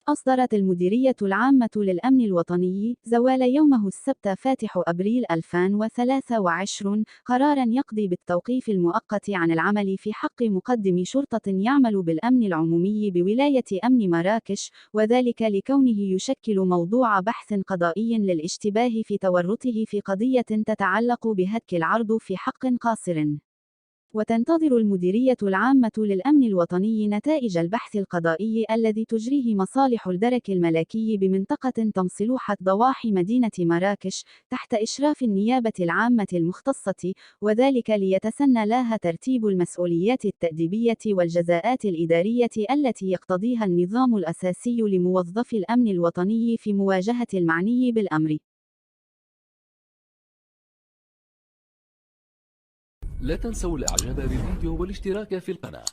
أصدرت المديرية العامة للأمن الوطني زوال يومه السبت فاتح أبريل 2023 قراراً يقضي بالتوقيف المؤقت عن العمل في حق مقدم شرطة يعمل بالأمن العمومي بولاية أمن مراكش، وذلك لكونه يشكل موضوع بحث قضائي للاشتباه في تورطه في قضية تتعلق بهتك العرض في حق قاصر. وتنتظر المديرية العامة للأمن الوطني نتائج البحث القضائي الذي تجريه مصالح الدرك الملكي بمنطقة تمصلوحة ضواحي مدينة مراكش تحت إشراف النيابة العامة المختصة، وذلك ليتسنى لها ترتيب المسؤوليات التأديبية والجزاءات الإدارية التي يقتضيها النظام الأساسي لموظفي الأمن الوطني في مواجهة المعني بالأمر. لا تنسوا الاعجاب بالفيديو والاشتراك في القناة.